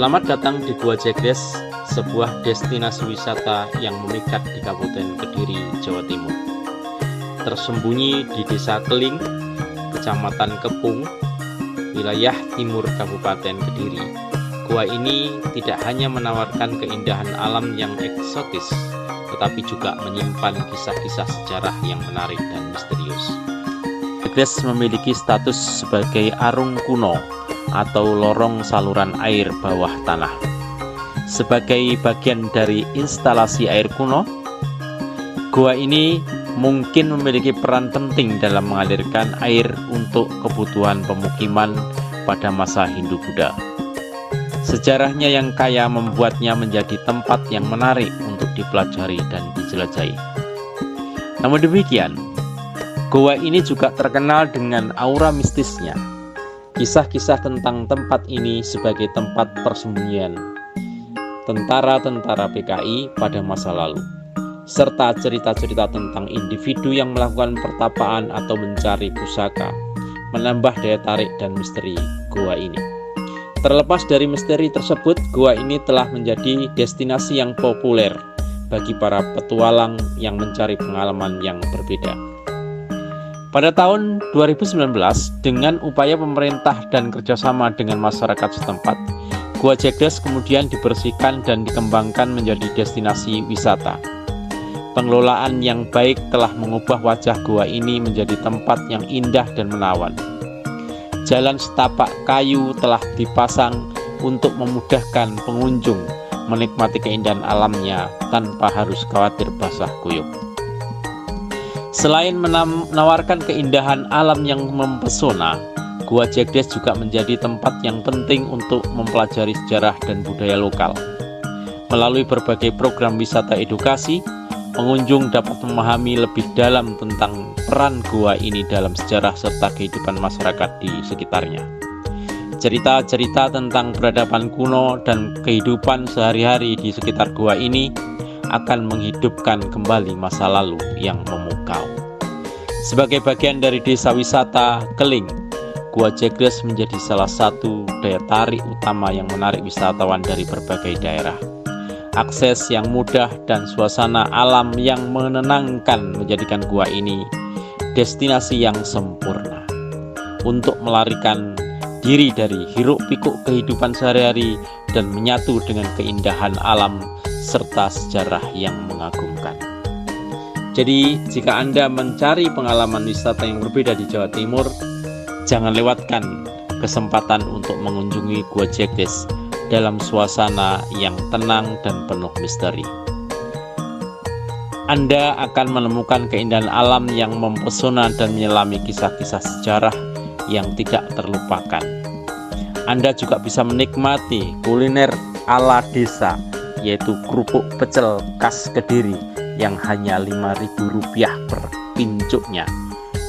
Selamat datang di Gua Jegdes, sebuah destinasi wisata yang memikat di Kabupaten Kediri, Jawa Timur. Tersembunyi di Desa Keling, Kecamatan Kepung, wilayah timur Kabupaten Kediri. Gua ini tidak hanya menawarkan keindahan alam yang eksotis, tetapi juga menyimpan kisah-kisah sejarah yang menarik dan misterius. Jegdes memiliki status sebagai arung kuno atau lorong saluran air bawah tanah. Sebagai bagian dari instalasi air kuno, gua ini mungkin memiliki peran penting dalam mengalirkan air untuk kebutuhan pemukiman pada masa Hindu-Buddha. Sejarahnya yang kaya membuatnya menjadi tempat yang menarik untuk dipelajari dan dijelajahi. Namun demikian, gua ini juga terkenal dengan aura mistisnya. Kisah-kisah tentang tempat ini sebagai tempat persembunyian tentara-tentara PKI pada masa lalu, serta cerita-cerita tentang individu yang melakukan pertapaan atau mencari pusaka, menambah daya tarik dan misteri gua ini. Terlepas dari misteri tersebut, gua ini telah menjadi destinasi yang populer bagi para petualang yang mencari pengalaman yang berbeda. Pada tahun 2019, dengan upaya pemerintah dan kerjasama dengan masyarakat setempat, Gua Jegdes kemudian dibersihkan dan dikembangkan menjadi destinasi wisata. Pengelolaan yang baik telah mengubah wajah gua ini menjadi tempat yang indah dan menawan. Jalan setapak kayu telah dipasang untuk memudahkan pengunjung menikmati keindahan alamnya tanpa harus khawatir basah kuyup. Selain menawarkan keindahan alam yang mempesona, Gua Jegdes juga menjadi tempat yang penting untuk mempelajari sejarah dan budaya lokal. Melalui berbagai program wisata edukasi, pengunjung dapat memahami lebih dalam tentang peran gua ini dalam sejarah serta kehidupan masyarakat di sekitarnya. Cerita-cerita tentang peradaban kuno dan kehidupan sehari-hari di sekitar gua ini akan menghidupkan kembali masa lalu yang memukau. Sebagai bagian dari desa wisata Keling, Gua Jegdes menjadi salah satu daya tarik utama yang menarik wisatawan dari berbagai daerah. Akses yang mudah dan suasana alam yang menenangkan menjadikan gua ini destinasi yang sempurna untuk melarikan diri dari hiruk-pikuk kehidupan sehari-hari dan menyatu dengan keindahan alam serta sejarah yang mengagumkan. Jadi, jika Anda mencari pengalaman wisata yang berbeda di Jawa Timur, jangan lewatkan kesempatan untuk mengunjungi Gua Jegdes dalam suasana yang tenang dan penuh misteri. Anda akan menemukan keindahan alam yang mempesona dan menyelami kisah-kisah sejarah yang tidak terlupakan. Anda juga bisa menikmati kuliner ala desa, yaitu kerupuk pecel khas Kediri yang hanya Rp5.000 per pincuknya,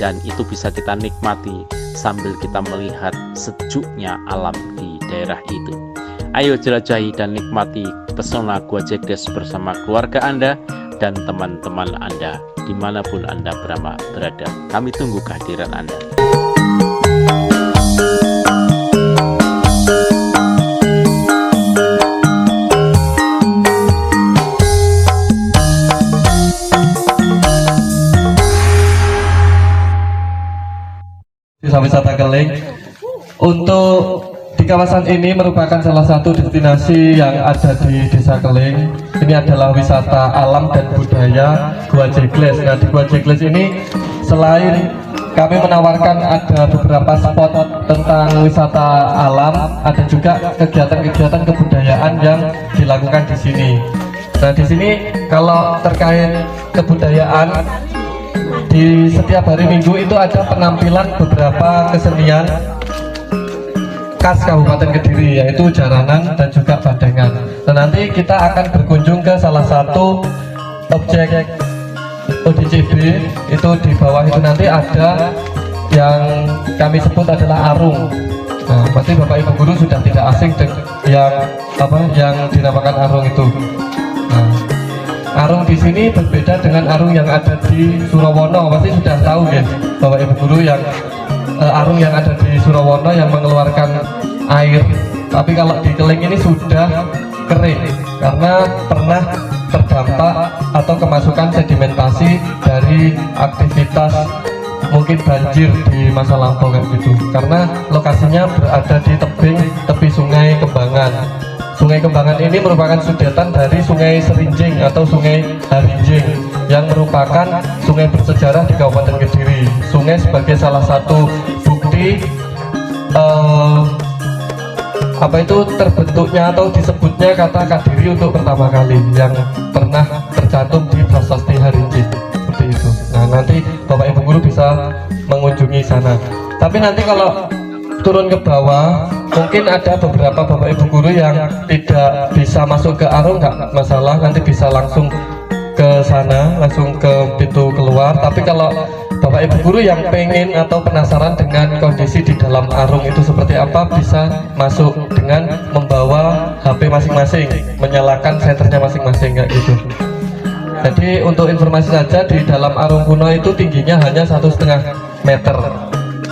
dan itu bisa kita nikmati sambil kita melihat sejuknya alam di daerah itu. Ayo jelajahi dan nikmati pesona Gua Jegdes bersama keluarga Anda dan teman-teman Anda dimanapun Anda berada. Kami tunggu kehadiran Anda. Desa wisata Keling untuk di kawasan ini merupakan salah satu destinasi yang ada di Desa Keling. Ini adalah wisata alam dan budaya Gua Jegdes. Nah, di Gua Jegdes ini selain kami menawarkan ada beberapa spot tentang wisata alam, ada juga kegiatan-kegiatan kebudayaan yang dilakukan di sini. Nah, di sini kalau terkait kebudayaan, di setiap hari Minggu itu ada penampilan beberapa kesenian khas Kabupaten Kediri, yaitu jaranan dan juga bandengan. Dan nanti kita akan berkunjung ke salah satu objek ODCB, itu di bawah itu nanti ada yang kami sebut adalah arung. Nah, berarti Bapak Ibu guru sudah tidak asing dengan yang dinamakan arung itu. Nah, arung di sini berbeda dengan arung yang ada di Surawono. Pasti sudah tahu ya, Bapak Ibu guru, yang arung yang ada di Surawono yang mengeluarkan air Tapi kalau di Keling ini sudah kering karena pernah terdampak atau kemasukan sedimentasi dari aktivitas mungkin banjir di masa lampau kayak gitu. Karena lokasinya berada di tebing tepi Sungai Kembangan. Sungai Kembangan ini merupakan sudetan dari Sungai Serinjing atau Sungai Harinjing yang merupakan sungai bersejarah di Kabupaten Kediri. Sungai sebagai salah satu bukti terbentuknya atau disebutnya kata Kadiri untuk pertama kali yang pernah tercantum di Prasasti Harinjing, seperti itu. Nah, nanti Bapak Ibu guru bisa mengunjungi sana. Tapi nanti kalau turun ke bawah, mungkin ada beberapa Bapak Ibu guru yang tidak bisa masuk ke Arung, nggak masalah, nanti bisa langsung ke sana, langsung ke pintu keluar. Tapi kalau Bapak Ibu guru yang pengen atau penasaran dengan kondisi di dalam Arung itu seperti apa, bisa masuk dengan membawa HP masing-masing, menyalakan senternya masing-masing kayak gitu. Jadi untuk informasi saja, di dalam Arung kuno itu tingginya hanya 1,5 meter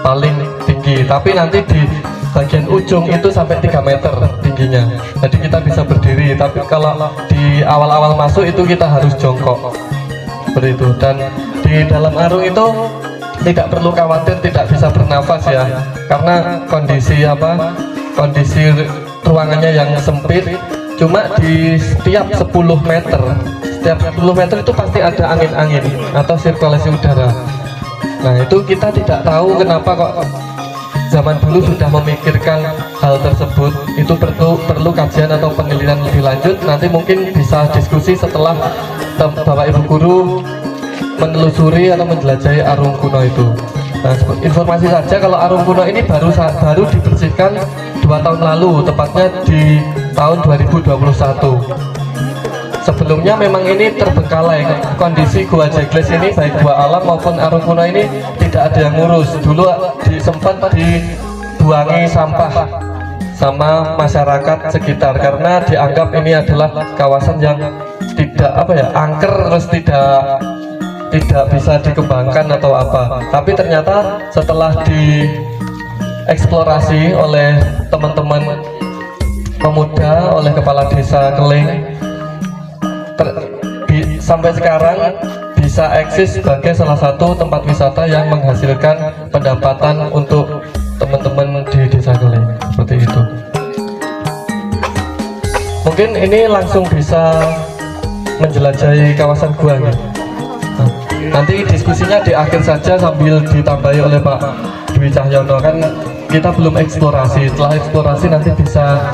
paling tinggi, tapi nanti di bagian ujung itu sampai 3 meter tingginya. Jadi kita bisa berdiri, tapi kalau di awal-awal masuk itu kita harus jongkok seperti itu. Dan di dalam Arung itu tidak perlu khawatir tidak bisa bernafas ya, karena kondisi ruangannya yang sempit. Cuma di setiap 10 meter itu pasti ada angin-angin atau sirkulasi udara. Nah, itu kita tidak tahu kenapa kok zaman dulu sudah memikirkan hal tersebut. Itu perlu kajian atau penelitian lebih lanjut. Nanti mungkin bisa diskusi setelah Bapak Ibu guru menelusuri atau menjelajahi Arung kuno itu. Nah, informasi saja kalau Arung kuno ini baru dibersihkan 2 tahun lalu, tepatnya di tahun 2021. Sebelumnya memang ini terbengkalai, kondisi Gua Jekles ini baik Gua Alam maupun Arung kuno ini tidak ada yang ngurus. Dulu sempat dibuangi sampah sama masyarakat sekitar karena dianggap ini adalah kawasan yang tidak angker, terus tidak bisa dikembangkan atau apa. Tapi ternyata setelah dieksplorasi oleh teman-teman pemuda, oleh kepala desa Keling, sampai sekarang bisa eksis sebagai salah satu tempat wisata yang menghasilkan pendapatan untuk teman-teman di desa Keling, seperti itu. Mungkin ini langsung bisa menjelajahi kawasan gua ya. Nah, nanti diskusinya di akhir saja sambil ditambahi oleh Pak Dwi Cahyono, kan kita belum eksplorasi. Setelah eksplorasi nanti bisa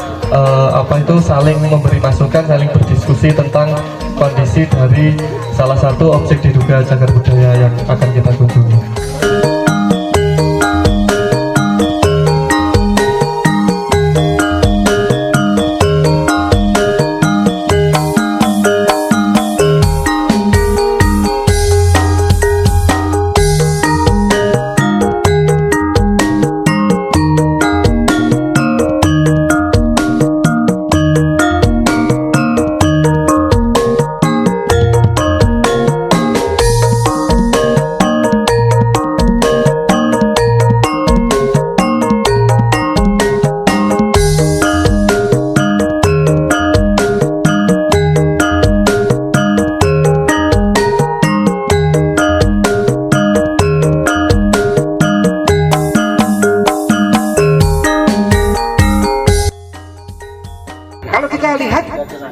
saling memberi masukan, saling berdiskusi tentang kondisi dari salah satu objek diduga cagar budaya yang akan kita kunjungi.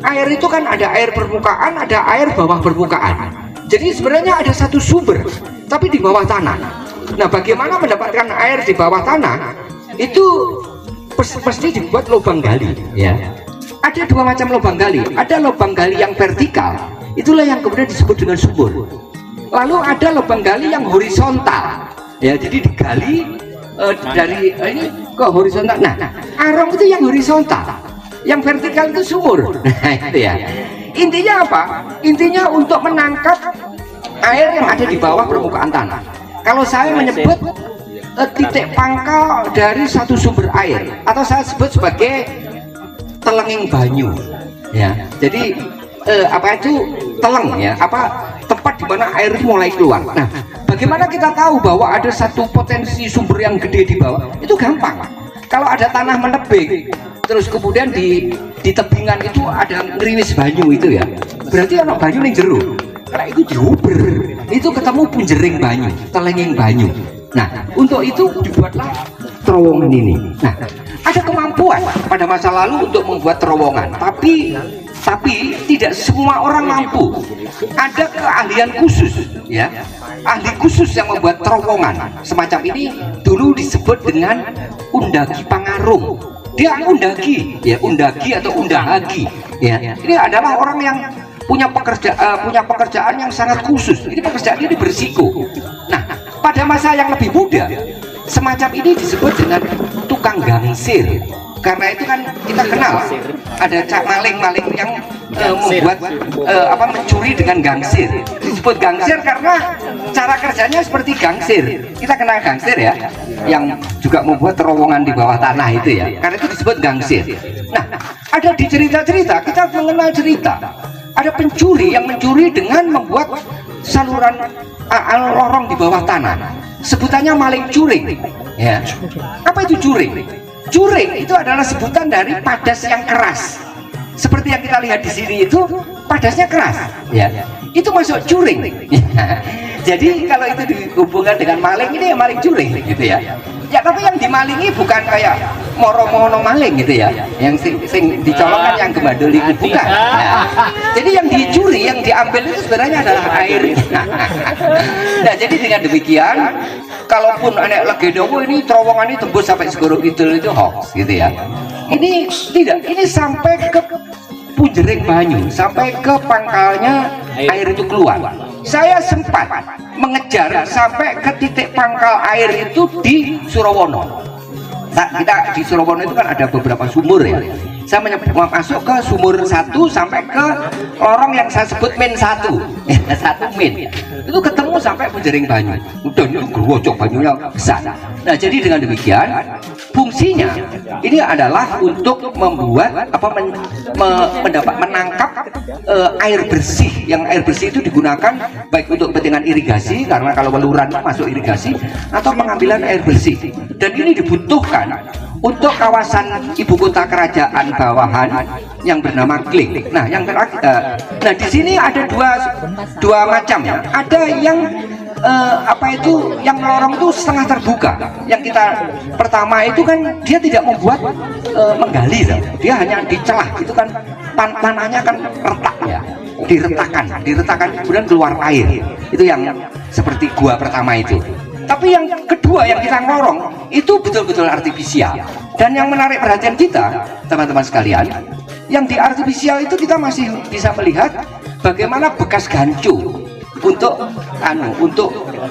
Air itu kan ada air permukaan, ada air bawah permukaan. Jadi sebenarnya ada satu sumber, tapi di bawah tanah. Nah, bagaimana mendapatkan air di bawah tanah? Itu pasti dibuat lubang gali, ya. Ada 2 macam lubang gali. Ada lubang gali yang vertikal, itulah yang kemudian disebut dengan sumur. Lalu ada lubang gali yang horizontal, ya. Jadi digali dari ini ke horizontal. Nah, Arung itu yang horizontal. Yang vertikal itu sumur. Nah, itu ya. Intinya apa? Intinya untuk menangkap air yang ada di bawah permukaan tanah. Kalau saya menyebut titik pangkal dari satu sumber air, atau saya sebut sebagai telenging banyu, ya. Jadi apa itu teleng, ya? Tempat di mana air itu mulai keluar. Nah, bagaimana kita tahu bahwa ada satu potensi sumber yang gede di bawah? Itu gampang. Kalau ada tanah menebing, terus kemudian di tebingan itu ada ngeriwis banyu itu ya, berarti anak banyu ning jero. Karena itu diuber, itu ketemu punjering banyu, telenging banyu. Nah, untuk itu dibuatlah terowongan ini. Nah, ada kemampuan pada masa lalu untuk membuat terowongan, tapi tidak semua orang mampu. Ada keahlian khusus, ya, ahli khusus yang membuat terowongan semacam ini. Dulu disebut dengan undagi pangarung. Dia undagi, ya, undagi atau undahagi, ya. Ini adalah orang yang punya pekerjaan yang sangat khusus. Ini pekerjaan ini berisiko. Nah, pada masa yang lebih muda, semacam ini disebut dengan tukang gangsir. Karena itu kan kita kenal ada maling-maling yang membuat mencuri dengan gangsir. Disebut gangsir karena cara kerjanya seperti gangsir. Kita kenal gangsir ya, yang juga membuat terowongan di bawah tanah itu ya. Karena itu disebut gangsir. Nah, ada di cerita-cerita kita mengenal cerita. Ada pencuri yang mencuri dengan membuat saluran lorong di bawah tanah. Sebutannya maling curing. Ya. Apa itu curing? Curing itu adalah sebutan dari padas yang keras. Seperti yang kita lihat di sini itu padasnya keras. Ya. Itu masuk curing. Jadi kalau itu dihubungkan dengan maling, ini ya maling curing gitu ya. Ya, tapi yang dimalingi bukan kayak moro-mono maling gitu ya, yang sing dicolongkan yang gemandul itu bukan. Ya. Jadi yang dicuri, yang diambil itu sebenarnya adalah air. Nah, jadi dengan demikian, kalaupun anak legenda ini terowongan ini tembus sampai Segoro Kidul itu hoax gitu ya. Ini tidak, ini sampai ke punjering banyu, sampai ke pangkalnya air itu keluar. Saya sempat mengejar sampai ke titik pangkal air itu di Surowono. Nah, kita di Surowono itu kan ada beberapa sumur ya. Saya masuk ke sumur 1 sampai ke lorong yang saya sebut min 1. 1 min. Itu ketemu sampai punjering banyu. Udah itu gerwocok banyunya besar. Nah, jadi dengan demikian fungsinya ini adalah untuk membuat menangkap air bersih. Yang air bersih itu digunakan baik untuk kepentingan irigasi, karena kalau baluran masuk irigasi, atau pengambilan air bersih. Dan ini dibutuhkan untuk kawasan ibu kota kerajaan bawahan yang bernama Kling. Nah, yang nah di sini ada dua macam ya. Ada yang yang lorong itu setengah terbuka. Yang kita pertama itu kan dia tidak membuat menggali, dia hanya dicelah. Itu kan tanahnya kan retak ya, diretakan kemudian keluar air. Itu yang seperti gua pertama itu. Tapi yang kedua yang kita ngorong itu betul-betul artifisial. Dan yang menarik perhatian kita, teman-teman sekalian, yang di artifisial itu kita masih bisa melihat bagaimana bekas gancu untuk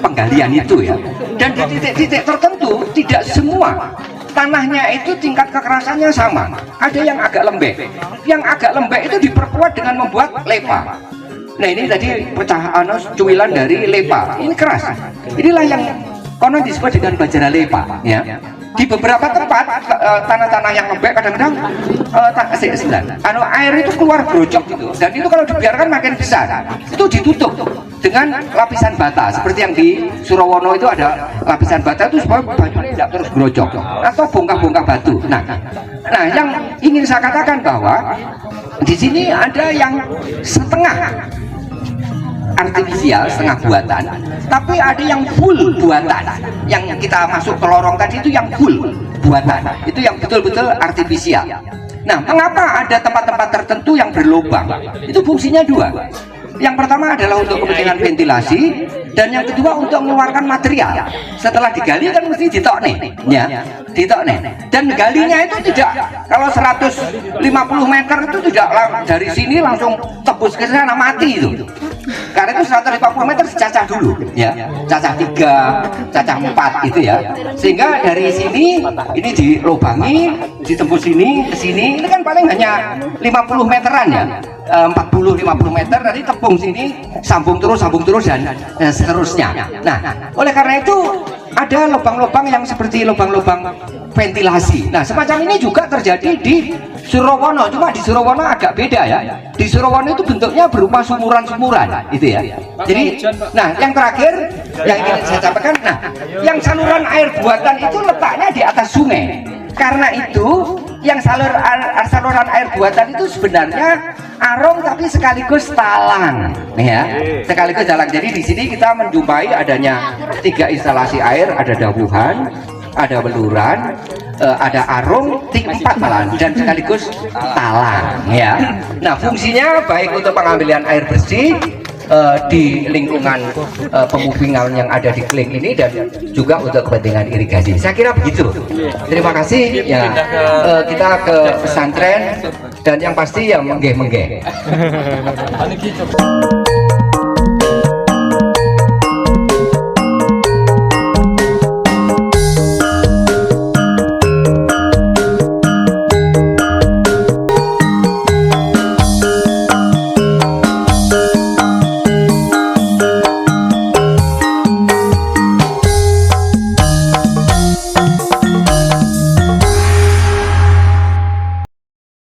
penggalian itu ya. Dan di titik-titik tertentu tidak semua tanahnya itu tingkat kekerasannya sama. Ada yang agak lembek. Yang agak lembek itu diperkuat dengan membuat lepa. Nah, ini tadi pecahan cuilan dari lepa. Ini keras. Inilah yang konon disebut dengan bajara lepa ya. Di beberapa tempat tanah-tanah yang lembek kadang-kadang air itu keluar brojok gitu. Dan itu kalau dibiarkan makin besar. Itu ditutup dengan lapisan bata, seperti yang di Surowono itu ada lapisan bata itu supaya banyunya tidak terus brojok, atau bongkah-bongkah batu. Nah, yang ingin saya katakan bahwa di sini ada yang setengah artifisial, setengah buatan, tapi ada yang full buatan. Yang kita masuk ke lorong tadi itu yang full buatan, itu yang betul-betul artifisial. Nah, mengapa ada tempat-tempat tertentu yang berlubang? Itu fungsinya dua. Yang pertama adalah untuk kepentingan ventilasi, dan yang kedua untuk mengeluarkan material. Setelah digali kan mesti ditokne, ya, ditokne. Dan galinya itu tidak, kalau 150 meter itu tidak dari sini langsung tebus ke sana mati itu. Karena itu 150 meter cacah dulu, ya, cacah 3, cacah 4 itu ya. Sehingga dari sini ini dilobangi, ditembus sini ke sini, ini kan paling hanya 50 meteran ya. 40-50 meter dari tepung sini sambung terus dan seterusnya. Nah, oleh karena itu ada lubang-lubang yang seperti lubang-lubang ventilasi. Nah, semacam ini juga terjadi di Surowono, cuma di Surowono agak beda ya. Di Surowono itu bentuknya berupa sumuran-sumuran itu ya. Jadi, nah, yang terakhir yang ingin saya sampaikan, nah, yang saluran air buatan itu letaknya di atas sungai. Karena itu yang saluran air buatan itu sebenarnya arung tapi sekaligus talang, ya, sekaligus talang. Jadi di sini kita menjumpai adanya 3 instalasi air, ada dawuhan, ada beluran, ada arung, 4 malahan, dan sekaligus talang, ya. Nah, fungsinya baik untuk pengambilan air bersih di lingkungan pemukiman yang ada di Kling ini dan juga untuk kepentingan irigasi. Saya kira begitu. Terima kasih ya. Kita ke pesantren dan yang pasti ya menggeh-menggeh.